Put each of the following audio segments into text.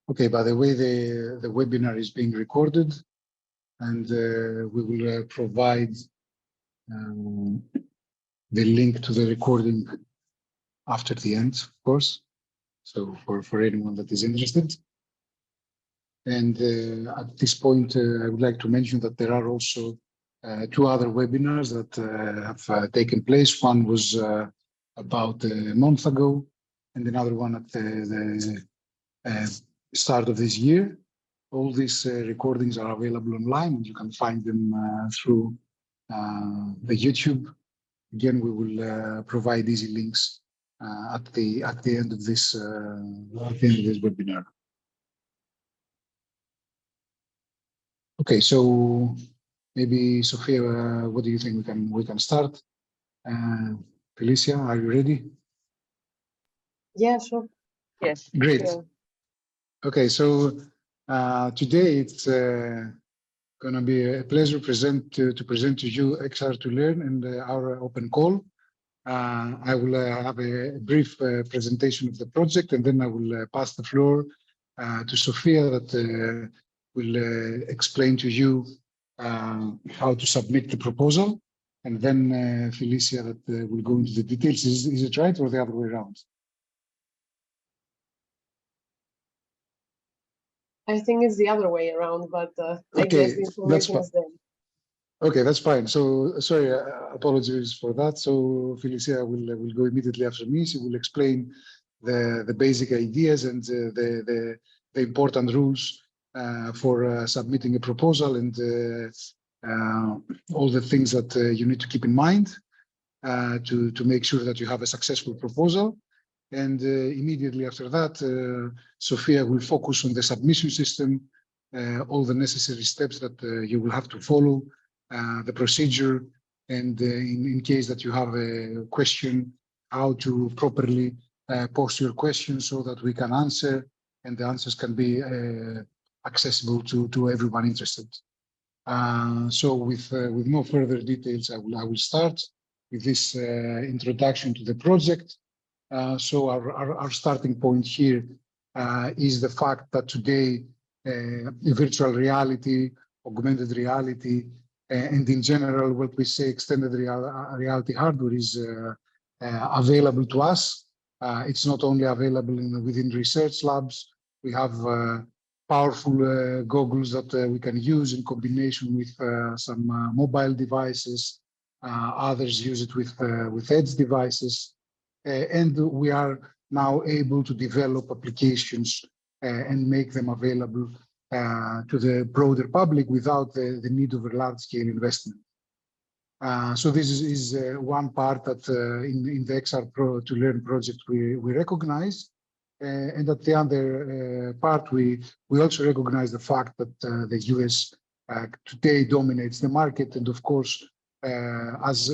Okay, by the way, the webinar is being recorded, and we will provide the link to the recording after the end, of course. So for anyone that is interested. And at this point, I would like to mention that there are also two other webinars that have taken place. One was about a month ago, and another one at the start of this year. All these recordings are available online, and you can find them through the YouTube. Again, we will provide easy links at the end of this webinar. Okay, so maybe Sophia, what do you think we can start? Felicia, are you ready? Yeah, sure. Yes. Great. Sure. Okay, so today it's going to be a pleasure to present to you XR2Learn and our open call. I will have a brief presentation of the project, and then I will pass the floor to Sophia that will explain to you how to submit the proposal, and then Felicia that will go into the details. Is it right or the other way around? I think it's the other way around, but I guess the information is there. Okay, that's fine. So sorry, apologies for that. So Felicia will go immediately after me. She will explain the basic ideas and the important rules for submitting a proposal and all the things that you need to keep in mind to make sure that you have a successful proposal. And immediately after that, Sophia will focus on the submission system, all the necessary steps that you will have to follow, the procedure, and in case that you have a question, how to properly post your question so that we can answer, and the answers can be accessible to everyone interested. So with no further details, I will start with this introduction to the project. So our starting point here is the fact that today virtual reality, augmented reality, and in general, what we say extended reality hardware is available to us. It's not only available within research labs. We have powerful goggles that we can use in combination with some mobile devices. Others use it with edge devices. And we are now able to develop applications and make them available to the broader public without the need of a large-scale investment. So this is one part that in the XR2Learn project we recognize. And at the other part, we also recognize the fact that the US today dominates the market. And of course, as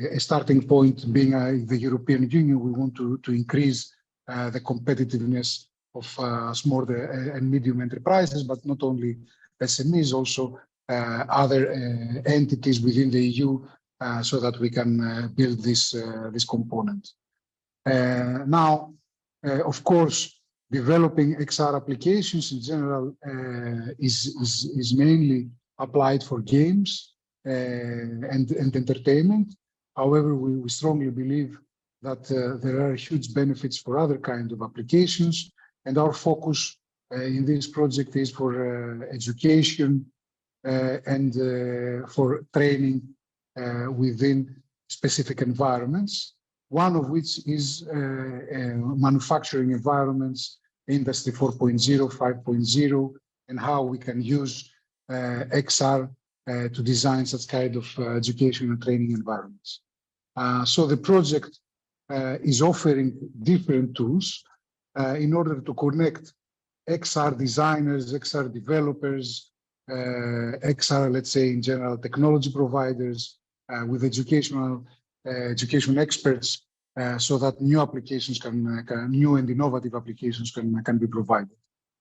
a starting point being the European Union, we want to increase the competitiveness of small and medium enterprises, but not only SMEs, also other entities within the EU, so that we can build this component. Now, of course, developing XR applications in general is mainly applied for games and entertainment. However, we strongly believe that there are huge benefits for other kinds of applications, and our focus in this project is for education and for training within specific environments, one of which is manufacturing environments, Industry 4.0, 5.0, and how we can use XR to design such kind of education and training environments. So the project is offering different tools in order to connect XR designers, XR developers, XR, let's say in general, technology providers with education experts, so that new applications new and innovative applications can be provided.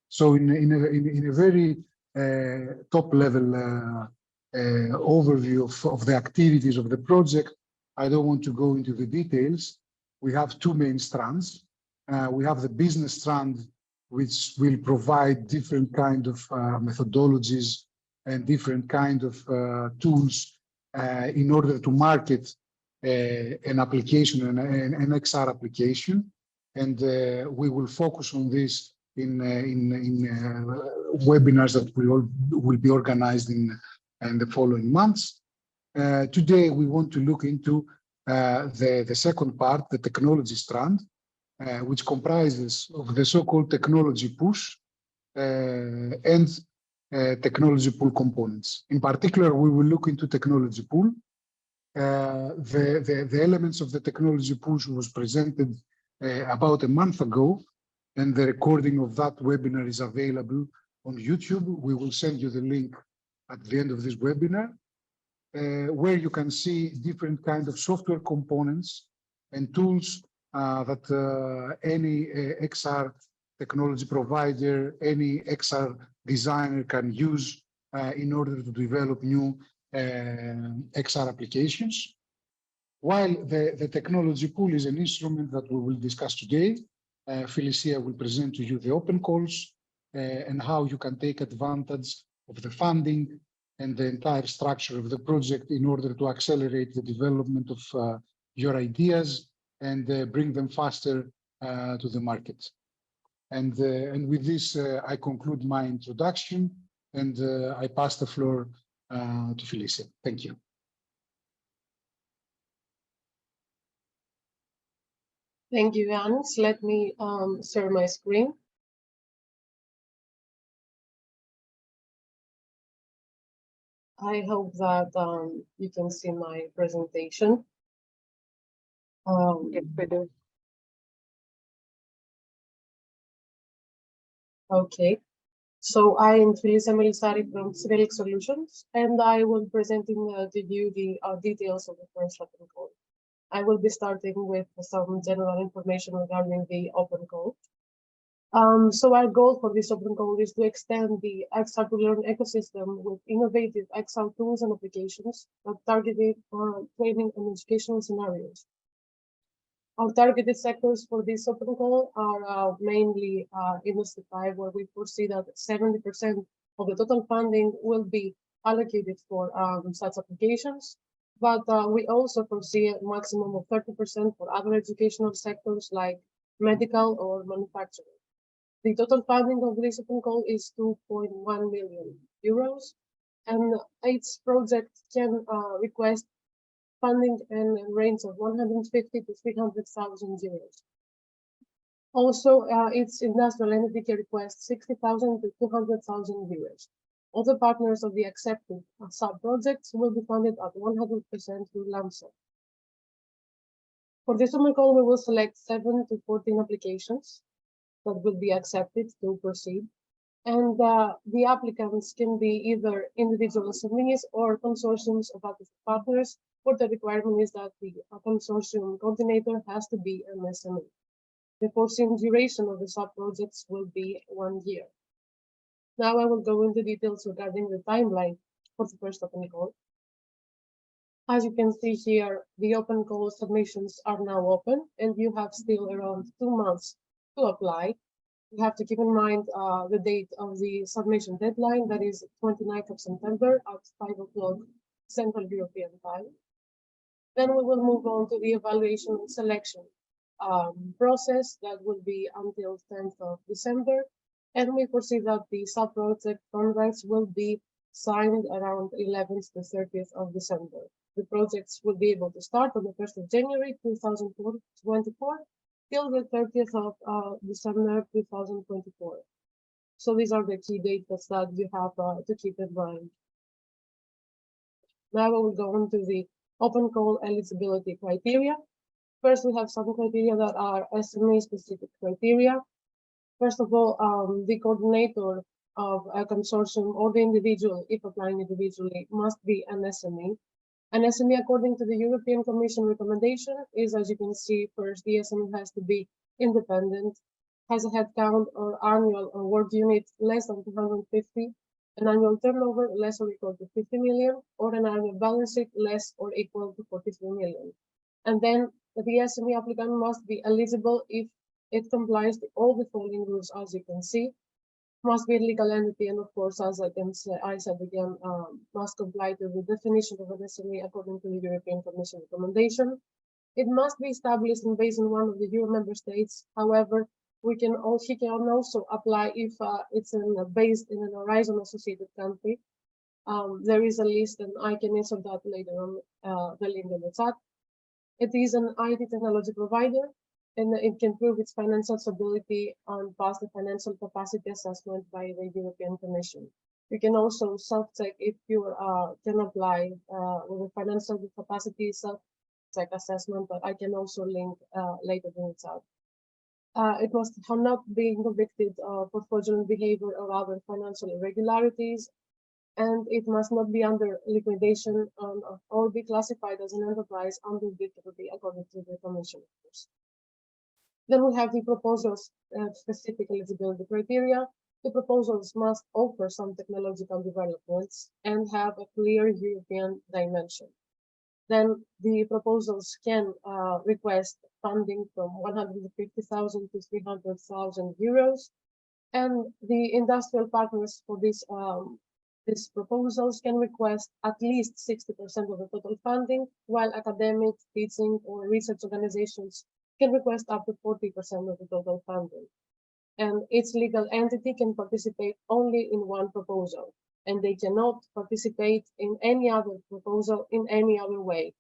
So in a very top level overview of the activities of the project, I don't want to go into the details. We have two main strands. We have the business strand, which will provide different kind of methodologies and different kind of tools in order to market an application, an XR application. And we will focus on this in webinars that will be organized in the following months. Today, we want to look into the second part, the technology strand, which comprises of the so-called technology push and technology pull components. In particular, we will look into technology pull. The elements of the technology push was presented about a month ago, and the recording of that webinar is available on YouTube. We will send you the link at the end of this webinar, where you can see different kinds of software components and tools that any XR technology provider, any XR designer can use in order to develop new XR applications. While the technology pool is an instrument that we will discuss today, Felicia will present to you the open calls and how you can take advantage of the funding and the entire structure of the project in order to accelerate the development of your ideas and bring them faster to the market. And with this, I conclude my introduction, and I pass the floor to Felicia. Thank you. Thank you, Yannis. Let me share my screen. I hope that you can see my presentation. Yes, we do. Okay. So I am Felicia Melisari from Civic Solutions, and I will be presenting to you the details of the first open call. I will be starting with some general information regarding the open call. So our goal for this open call is to extend the XR2Learn ecosystem with innovative XR tools and applications that targeted training and educational scenarios. Our targeted sectors for this open call are mainly Industry 5, where we foresee that 70% of the total funding will be allocated for such applications. But we also foresee a maximum of 30% for other educational sectors like medical or manufacturing. The total funding of this open call is 2.1 million euros, and each project can request funding in a range of 150 to 300,000 euros. Also, its industrial entity can request 60,000 to 200,000 euros. Other partners of the accepted sub-projects will be funded at 100% through lump sum. For this open call, we will select 7 to 14 applications that will be accepted to proceed. And the applicants can be either individual SMEs or consortiums of other partners, where the requirement is that the consortium coordinator has to be an SME. The foreseen duration of the sub-projects will be 1 year. Now I will go into details regarding the timeline for the first open call. As you can see here, the open call submissions are now open, and you have still around 2 months to apply. You have to keep in mind the date of the submission deadline, that is 29th of September at 5 o'clock Central European Time. Then we will move on to the evaluation and selection process that will be until 10th of December. And we foresee that the sub-project contracts will be signed around 11th to 30th of December. The projects will be able to start on the 1st of January 2024 till the 30th of December 2024. So these are the key dates that you have to keep in mind. Now we will go on to the open call eligibility criteria. First, we have some criteria that are SME-specific criteria. First of all, the coordinator of a consortium or the individual, if applying individually, must be an SME. An SME, according to the European Commission recommendation, is, as you can see, first, the SME has to be independent, has a headcount or annual or work unit less than 250, an annual turnover less or equal to 50 million, or an annual balance sheet less or equal to 43 million. And then the SME applicant must be eligible if It complies with all the following rules, as you can see. Must be a legal entity, and of course, as I said again, must comply to the definition of an SME according to the European Commission recommendation. It must be established and based in one of the EU member states. However, he can also apply if it's based in an Horizon associated country. There is a list, and I can insert that later on the link in the chat. It is an IT technology provider, and it can prove its financial stability and pass the financial capacity assessment by the European Commission. You can also self-check if you can apply with the financial capacity self-check assessment, but I can also link later in the chat. It must have not been convicted for fraudulent behavior or other financial irregularities, and it must not be under liquidation or be classified as an enterprise under difficulty according to the Commission. Then we have the proposals specific eligibility criteria. The proposals must offer some technological developments and have a clear European dimension. Then the proposals can request funding from 150,000 to 300,000 euros. And the industrial partners for these proposals can request at least 60% of the total funding, while academic, teaching, or research organizations can request up to 40% of the total funding. And each legal entity can participate only in one proposal, and they cannot participate in any other proposal in any other way.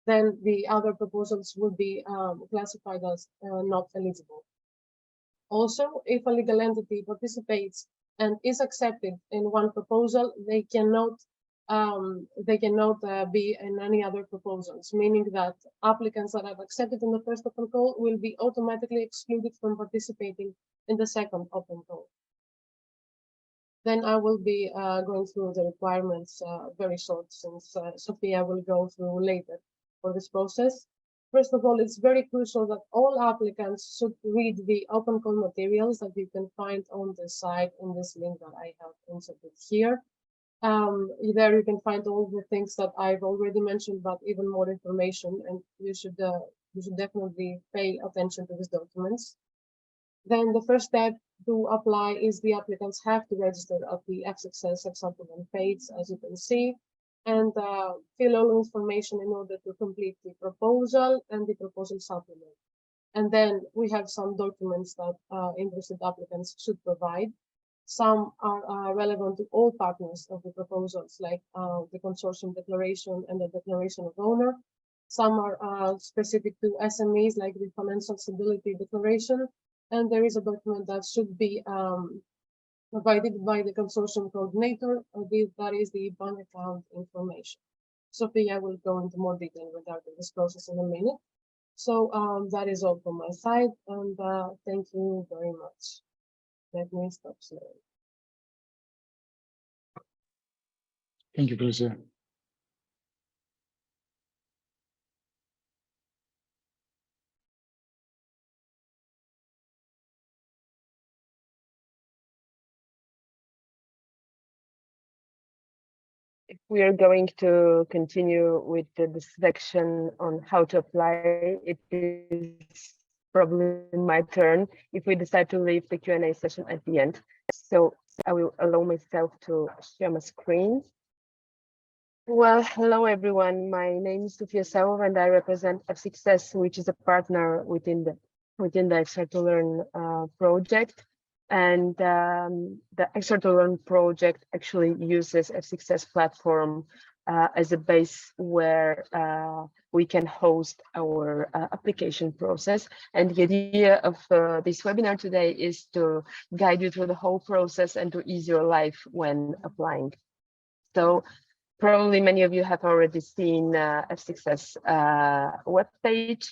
Then the other proposals will be classified as not eligible. Also, if a legal entity participates and is accepted in one proposal, they cannot be in any other proposals, meaning that applicants that have accepted in the first open call will be automatically excluded from participating in the second open call. Then I will be going through the requirements very short, since Sophia will go through later for this process. First of all, it's very crucial that all applicants should read the open call materials that you can find on the site in this link that I have inserted here. There you can find all the things that I've already mentioned, but even more information, and you should definitely pay attention to these documents. Then the first step to apply is the applicants have to register at the XR2Learn page, as you can see, and fill all information in order to complete the proposal and the proposal supplement. And then we have some documents that interested applicants should provide. Some are relevant to all partners of the proposals, like the consortium declaration and the declaration of owner. Some are specific to SMEs, like the financial stability declaration. And there is a document that should be provided by the consortium coordinator, that is the bank account information. Sophia will go into more detail regarding this process in a minute. So that is all from my side, and thank you very much. Let me stop sharing. Thank you, Felicia. We are going to continue with the section on how to apply. It is probably my turn if we decide to leave the Q&A session at the end. So I will allow myself to share my screen. Well, hello everyone. My name is Sofia Savov and I represent F6S, which is a partner within the XR2Learn project. And the XR2Learn project actually uses F6S platform as a base where we can host our application process. And the idea of this webinar today is to guide you through the whole process and to ease your life when applying. So probably many of you have already seen F6S webpage.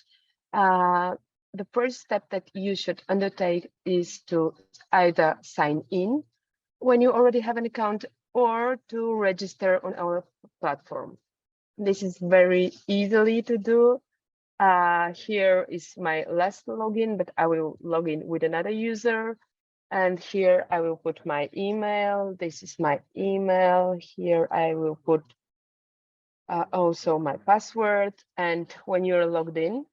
The first step that you should undertake is to either sign in when you already have an account or to register on our platform. This is very easily to do. Here is my last login, but I will log in with another user. And here I will put my email. This is my email. Here I will put also my password. And when you're logged in,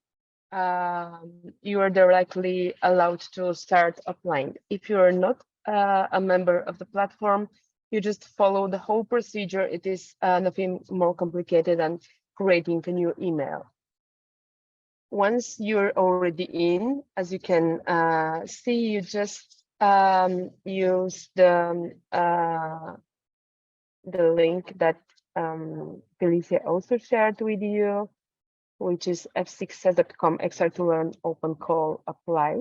you are directly allowed to start applying. If you are not a member of the platform, you just follow the whole procedure. It is nothing more complicated than creating a new email. Once you're already in, as you can see, you just use the link that Felicia also shared with you, which is f6s.com XR2Learn Open Call Apply.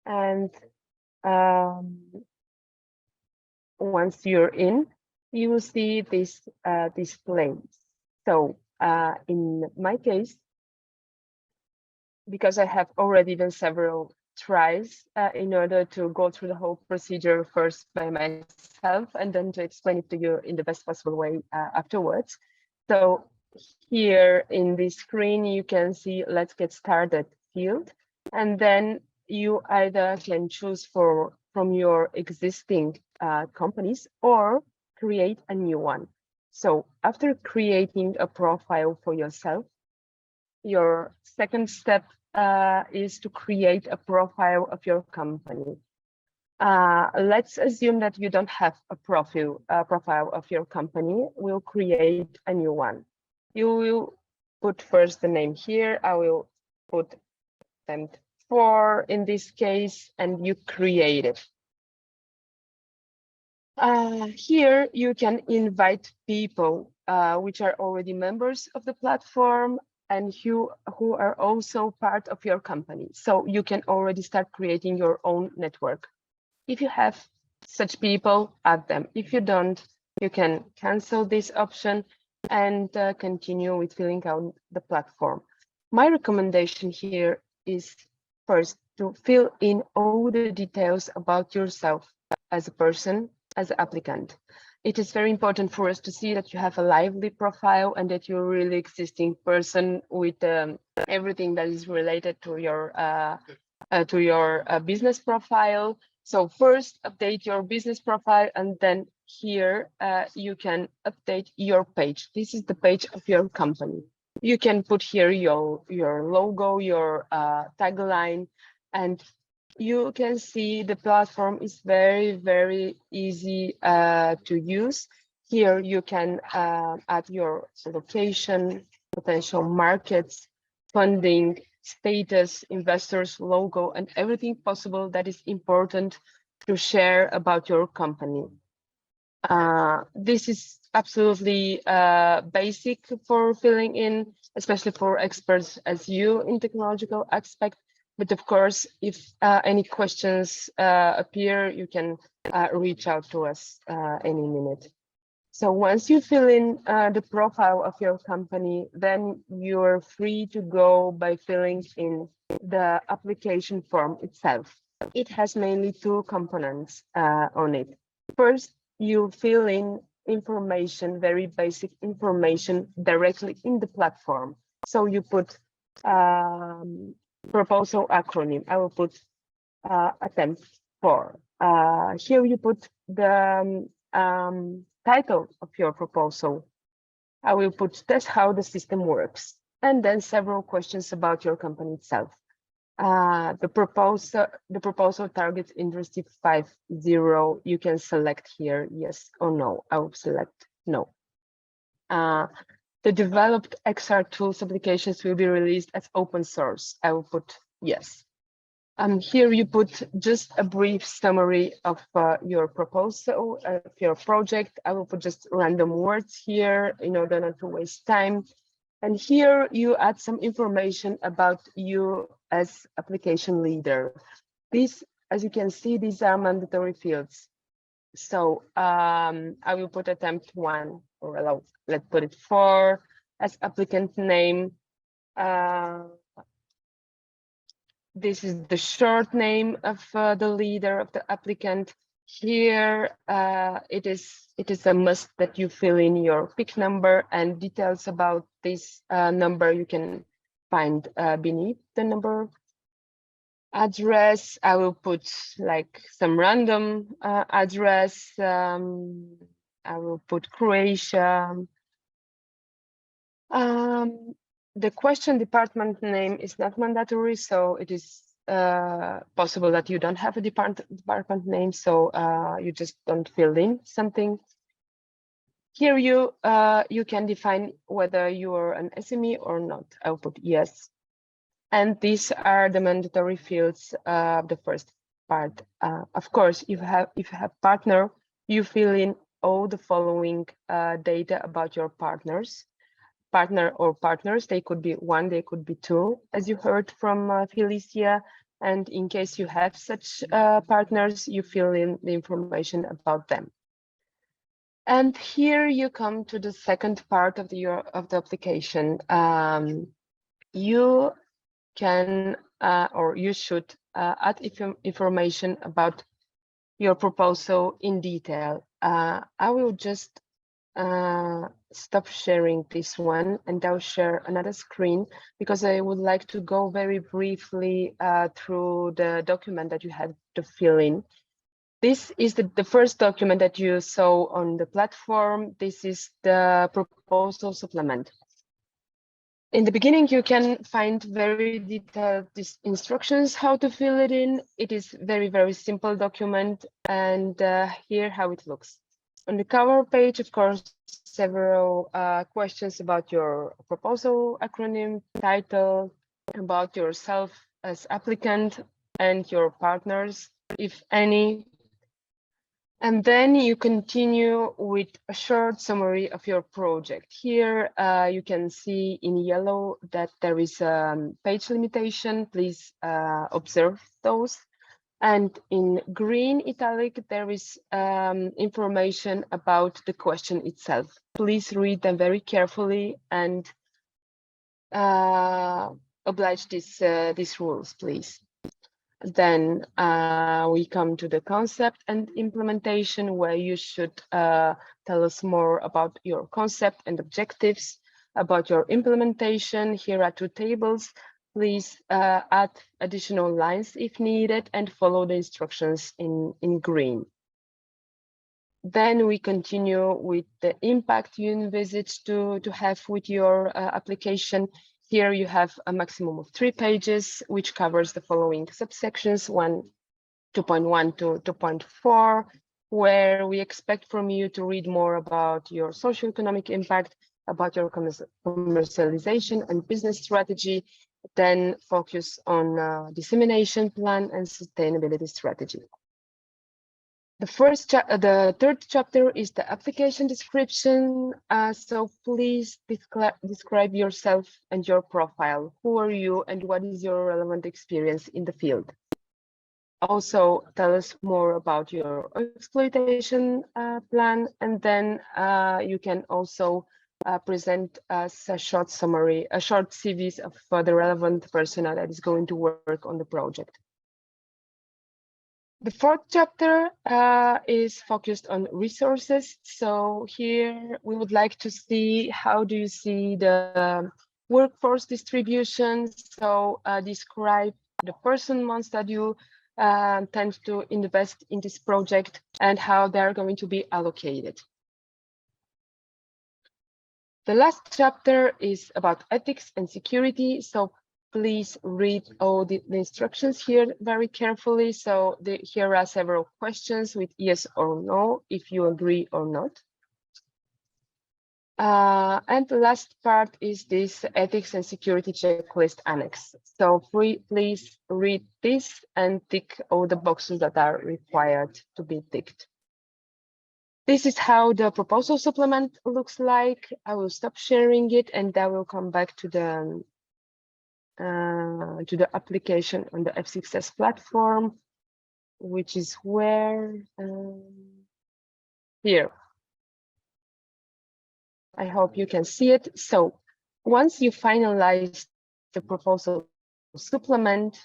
And once you're in, you will see this display. So in my case, because I have already done several tries in order to go through the whole procedure first by myself and then to explain it to you in the best possible way afterwards. So here in this screen, you can see let's get started field, and then you either can choose from your existing companies or create a new one. So after creating a profile for yourself, your second step is to create a profile of your company. Let's assume that you don't have a profile of your company. We'll create a new one. You will put first the name here. I will put attempt 4 in this case, and you create it. Here you can invite people which are already members of the platform and who are also part of your company. So you can already start creating your own network. If you have such people, add them. If you don't, you can cancel this option and continue with filling out the platform. My recommendation here is first to fill in all the details about yourself as a person, as an applicant. It is very important for us to see that you have a lively profile and that you're a really existing person with everything that is related to your business profile. So first update your business profile, and then here you can update your page. This is the page of your company. You can put here your logo, your tagline, and you can see the platform is very, very easy to use. Here you can add your location, potential markets, funding, status, investors, logo, and everything possible that is important to share about your company. This is absolutely basic for filling in, especially for experts as you in technological aspect. But of course, if any questions appear, you can reach out to us any minute. So once you fill in the profile of your company, then you're free to go by filling in the application form itself. It has mainly two components on it. First, you fill in information, very basic information directly in the platform. So you put proposal acronym. I will put attempt 4. Here you put the title of your proposal. I will put that's how the system works, and then several questions about your company itself. The proposal targets industry 5.0. You can select here yes or no. I will select no. The developed XR tools applications will be released as open source. I will put yes. Here you put just a brief summary of your proposal, of your project. I will put just random words here in order not to waste time. And here you add some information about you as application leader. These, as you can see, these are mandatory fields. So I will put attempt 1, or let's put it 4 as applicant name. This is the short name of the leader of the applicant. Here it is a must that you fill in your PIC number, and details about this number you can find beneath the number. Address, I will put like some random address. I will put Croatia. The question department name is not mandatory, so it is possible that you don't have a department name, so you just don't fill in something. Here you can define whether you are an SME or not. I'll put yes. And these are the mandatory fields of the first part. Of course, if you have partner, you fill in all the following data about your partners. Partner or partners, they could be one, they could be two, as you heard from Felicia. And in case you have such partners, you fill in the information about them. And here you come to the second part of the application. You can or you should add information about your proposal in detail. I will just stop sharing this one and I'll share another screen because I would like to go very briefly through the document that you have to fill in. This is the first document that you saw on the platform. This is the proposal supplement. In the beginning, you can find very detailed instructions how to fill it in. It is very simple document, and here how it looks. On the cover page, of course, several questions about your proposal acronym, title, about yourself as applicant and your partners, if any. And then you continue with a short summary of your project. Here you can see in yellow that there is a page limitation. Please observe those. And in green italic, there is information about the question itself. Please read them very carefully and oblige these rules, please. Then we come to the concept and implementation, where you should tell us more about your concept and objectives, about your implementation. Here are two tables. Please add additional lines if needed and follow the instructions in green. Then we continue with the impact you envisage to have with your application. Here you have a maximum of 3 pages, which covers the following subsections, 2.1 to 2.4, where we expect from you to read more about your socioeconomic impact, about your commercialization and business strategy, then focus on dissemination plan and sustainability strategy. The third chapter is the application description. So please describe yourself and your profile. Who are you and what is your relevant experience in the field? Also, tell us more about your exploitation plan, and then you can also present us a short summary, a short CVs of the relevant personnel that is going to work on the project. The fourth chapter is focused on resources. So here we would like to see how do you see the workforce distribution. So describe the person months that you tend to invest in this project and how they're going to be allocated. The last chapter is about ethics and security. So please read all the instructions here very carefully. So here are several questions with yes or no, if you agree or not. And the last part is this ethics and security checklist annex. So please read this and tick all the boxes that are required to be ticked. This is how the proposal supplement looks like. I will stop sharing it and I will come back to the application on the F6S platform, which is where here. I hope you can see it. So once you finalize the proposal supplement,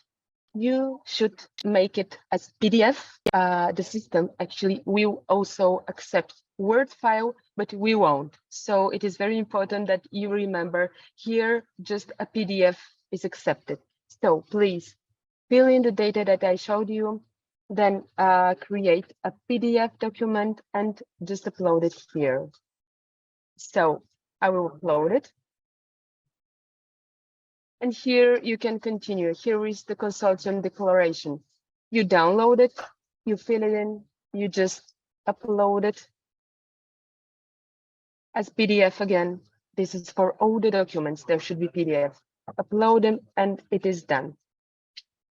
you should make it as PDF. The system actually will also accept Word file, but we won't. So it is very important that you remember here just a PDF is accepted. So please fill in the data that I showed you, then create a PDF document and just upload it here. So I will upload it. And here you can continue. Here is the consortium declaration. You download it, you fill it in, you just upload it as PDF again. This is for all the documents. There should be PDF. Upload them and it is done.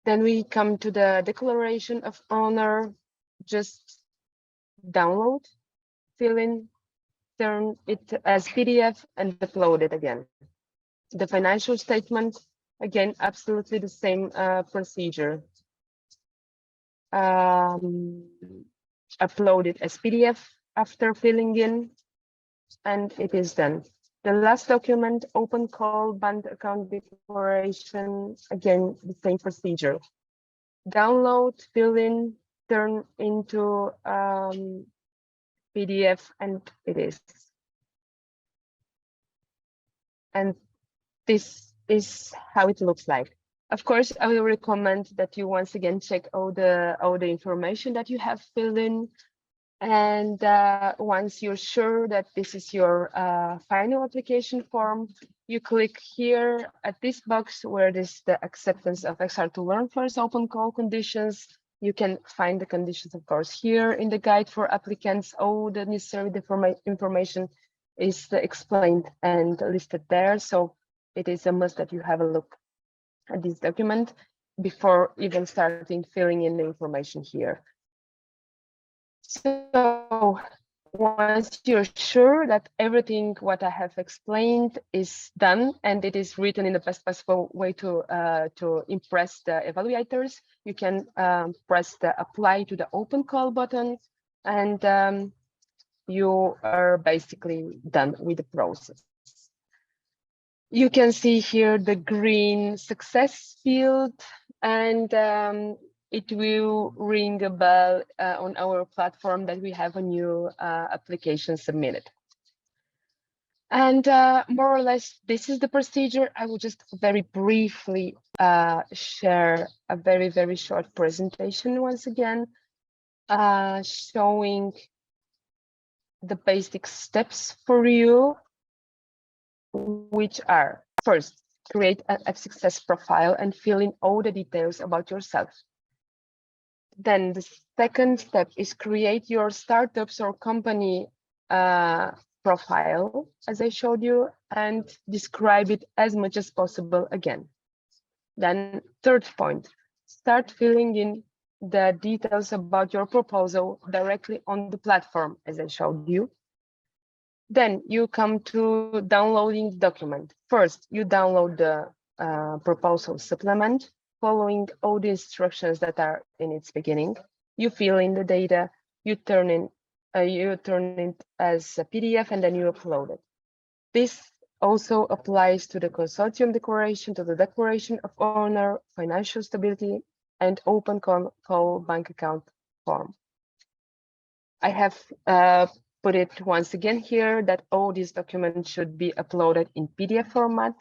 Then we come to the declaration of owner. Just download, fill in, turn it as PDF and upload it again. The financial statement, again, absolutely the same procedure. Upload it as PDF after filling in, and it is done. The last document, open call bank account declaration, again, the same procedure. Download, fill in, turn into PDF, and it is. And this is how it looks like. Of course, I will recommend that you once again check all the information that you have filled in. And once you're sure that this is your final application form, you click here at this box where there's the acceptance of XR2Learn first open call conditions. You can find the conditions, of course, here in the guide for applicants. All the necessary information is explained and listed there. So it is a must that you have a look at this document before even starting filling in the information here. So once you're sure that everything what I have explained is done and it is written in the best possible way to impress the evaluators, you can press the apply to the open call button, and you are basically done with the process. You can see here the green success field, and it will ring a bell on our platform that we have a new application submitted. And more or less, this is the procedure. I will just very briefly share a very, very short presentation once again, showing the basic steps for you, which are first, create an F-Success profile and fill in all the details about yourself. Then the second step is create your startups or company profile, as I showed you, and describe it as much as possible again. Then third point, start filling in the details about your proposal directly on the platform, as I showed you. Then you come to downloading the document. First, you download the proposal supplement, following all the instructions that are in its beginning. You fill in the data, you turn it as a PDF, and then you upload it. This also applies to the consortium declaration, to the declaration of owner, financial stability, and open call bank account form. I have put it once again here that all these documents should be uploaded in PDF format.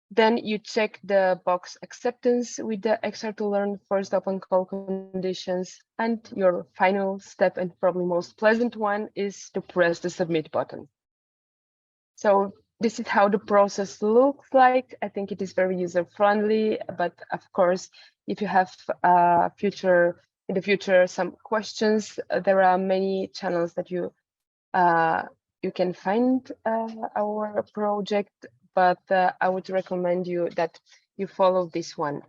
Then you check the box acceptance with the XR2Learn first open call conditions. And your final step, and probably most pleasant one, is to press the submit button. So this is how the process looks like. I think it is very user-friendly, but of course, if you have in the future some questions, there are many channels that you can find our project, but I would recommend you that you follow this one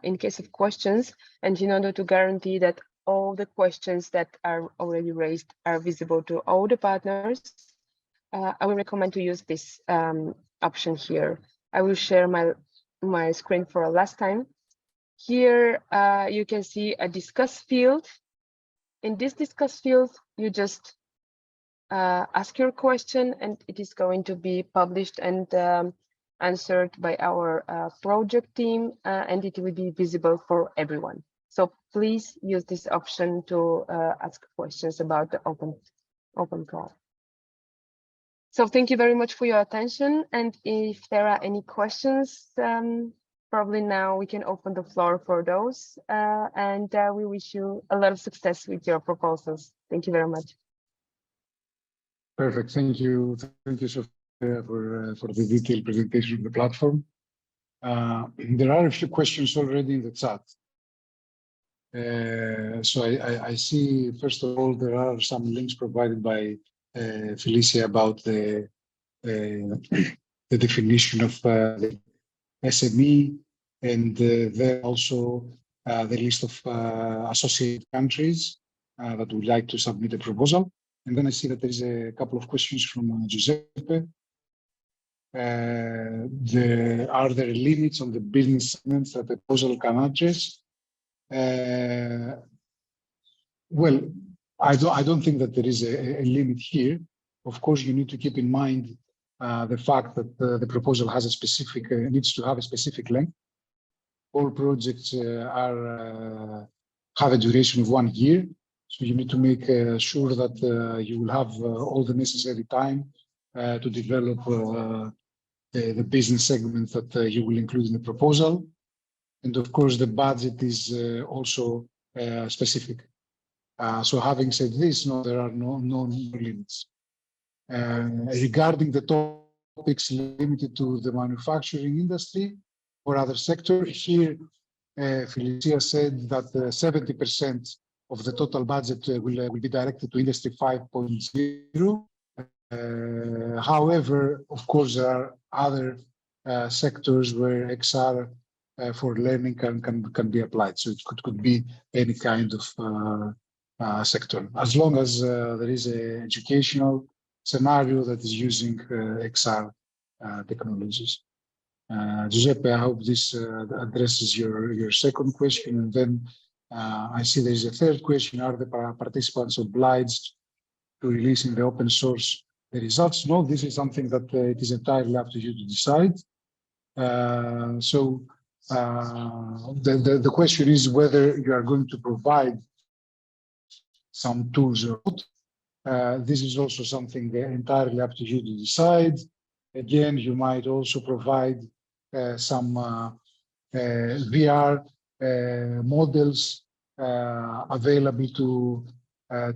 in case of questions, and in order to guarantee that all the questions that are already raised are visible to all the partners. I will recommend to use this option here. I will share my screen for a last time. Here you can see a discuss field. In this discuss field, you just ask your question, and it is going to be published and answered by our project team, and it will be visible for everyone. So please use this option to ask questions about the open call. So thank you very much for your attention. And if there are any questions, probably now we can open the floor for those. And we wish you a lot of success with your proposals. Thank you very much. Perfect. Thank you, Sophia, for the detailed presentation of the platform. There are a few questions already in the chat. So I see, first of all, there are some links provided by Felicia about the definition of the SME, and there also the list of associated countries that would like to submit a proposal. And then I see that there is a couple of questions from Giuseppe. Are there limits on the business segments that the proposal can address? Well, I don't think that there is a limit here. Of course, you need to keep in mind the fact that the proposal has a specific needs to have a specific length. All projects have a duration of 1 year, so you need to make sure that you will have all the necessary time to develop the business segment that you will include in the proposal. And of course, the budget is also specific. So having said this, no, there are no limits. Regarding the topics limited to the manufacturing industry or other sector, here Felicia said that 70% of the total budget will be directed to Industry 5.0. However, of course, there are other sectors where XR for learning can be applied. So it could be any kind of sector, as long as there is an educational scenario that is using XR technologies. Giuseppe, I hope this addresses your second question. And then I see there is a third question: are the participants obliged to release in the open source the results? No, this is something that it is entirely up to you to decide. The question is whether you are going to provide some tools or not. This is also something entirely up to you to decide. Again, you might also provide some VR models available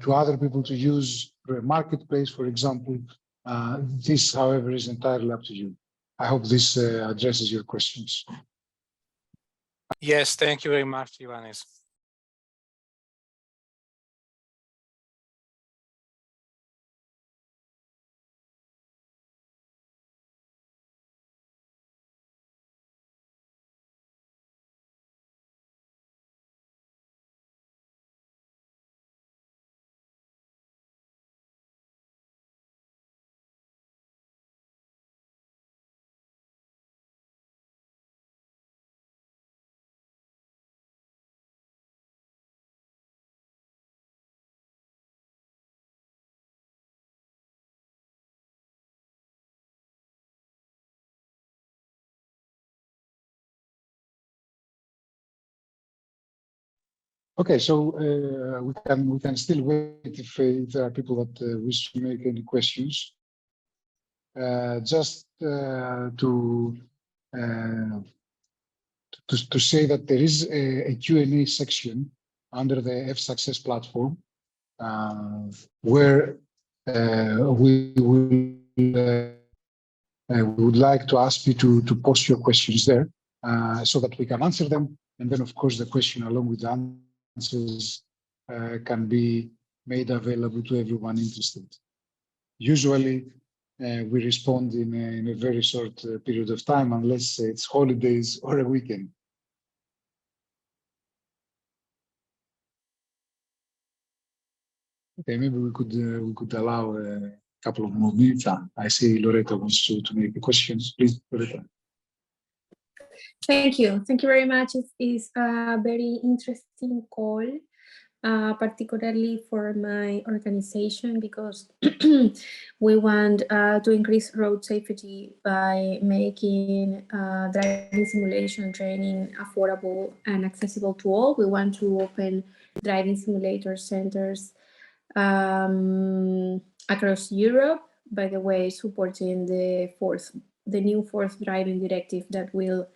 to other people to use through a marketplace, for example. This, however, is entirely up to you. I hope this addresses your questions. Yes, thank you very much, Ioannis. Okay, so we can still wait if there are people that wish to make any questions. Just to say that there is a Q&A section under the F-Success platform where we would like to ask you to post your questions there so that we can answer them. And then, of course, the question along with the answers can be made available to everyone interested. Usually, we respond in a very short period of time, unless it's holidays or a weekend. Okay, maybe we could allow a couple of more minutes. I see Loretta wants to make the questions. Please, Loretta. Thank you. Thank you very much. It's a very interesting call, particularly for my organization, because we want to increase road safety by making driving simulation training affordable and accessible to all. We want to open driving simulator centers across Europe, by the way, supporting the new fourth driving directive that will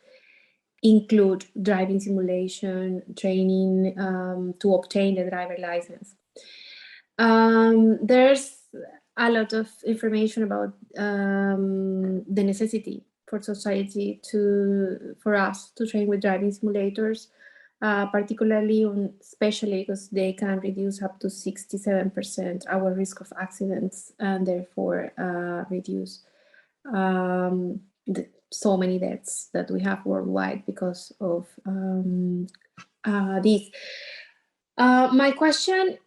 include driving simulation training to obtain the driver license. There's a lot of information about the necessity for society for us to train with driving simulators, particularly especially because they can reduce up to 67% our risk of accidents and therefore reduce so many deaths that we have worldwide because of these. My question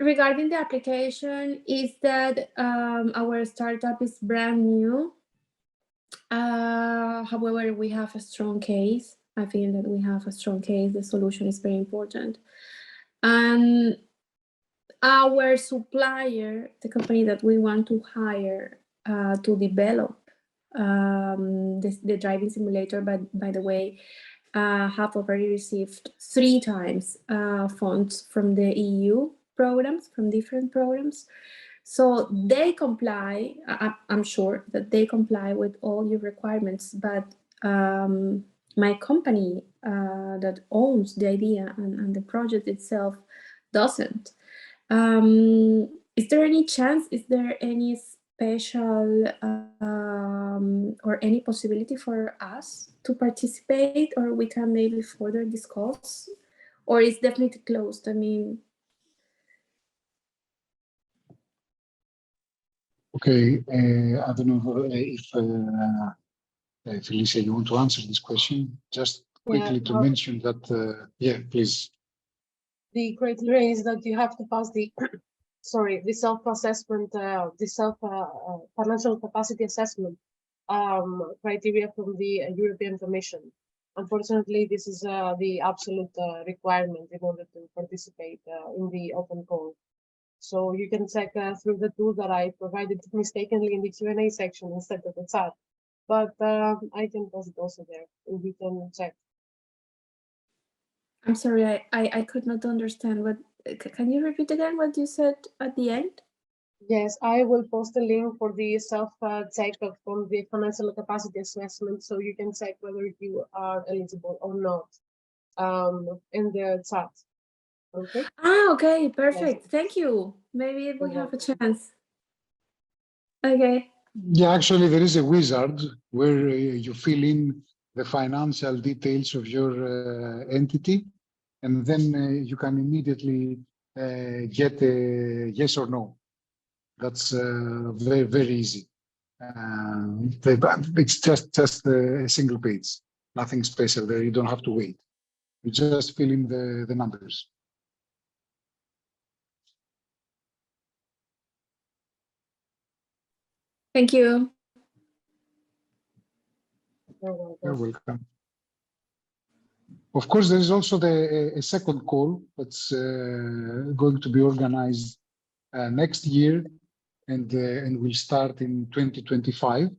regarding the application is that our startup is brand new. However, we have a strong case. I feel that we have a strong case. The solution is very important. And our supplier, the company that we want to hire to develop the driving simulator, but by the way, have already received 3 times funds from the EU programs, from different programs. So they comply, I'm sure that they comply with all your requirements, but my company that owns the idea and the project itself doesn't. Is there any chance, is there any special or any possibility for us to participate, or we can maybe further discuss, or it's definitely closed? I mean, okay, I don't know if Felicia, you want to answer this question? Just quickly to mention that, yeah, please. The criteria is that you have to pass the the self-assessment, the financial capacity assessment criteria from the European Commission. Unfortunately, this is the absolute requirement in order to participate in the open call. So you can check through the tool that I provided mistakenly in the Q&A section instead of the chat. But I can post it also there, and you can check. I'm sorry, I could not understand what. Can you repeat again what you said at the end? Yes, I will post a link for the self-check from the financial capacity assessment, so you can check whether you are eligible or not in the chat. Okay. Okay, perfect. Yes. Thank you. Maybe we have a chance. Okay. Yeah, actually, there is a wizard where you fill in the financial details of your entity, and then you can immediately get a yes or no. That's very, very easy. It's just a single page, nothing special there. You don't have to wait. You just fill in the numbers. Thank you. You're welcome. Of course, there is also a second call that's going to be organized next year, and will start in 2025.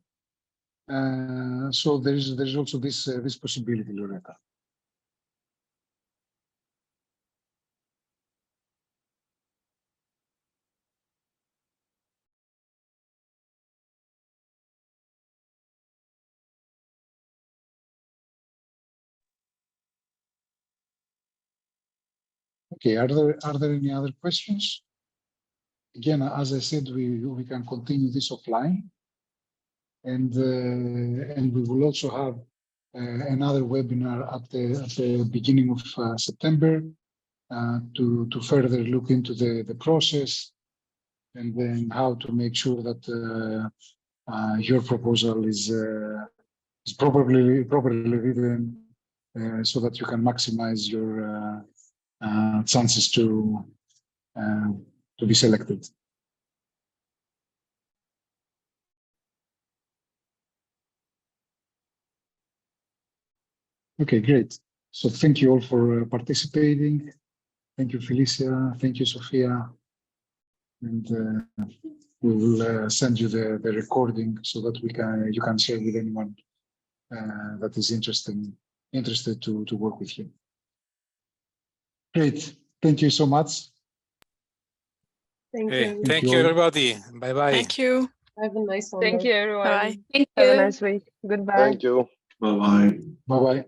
So there's also this possibility, Loretta. Okay, are there any other questions? Again, as I said, we can continue this offline, and we will also have another webinar at the beginning of September to further look into the process, and then how to make sure that your proposal is properly written, so that you can maximize your chances to be selected. Okay, great. So thank you all for participating. Thank you, Felicia. Thank you, Sophia. And we will send you the recording so that you can share with anyone that is interested to work with you. Great. Thank you so much. Thank you. Thank you, everybody. Bye-bye. Thank you. Have a nice one. Thank you, everyone. Bye. Thank Have you. a nice week. Goodbye. Thank you. Bye-bye. Bye-bye.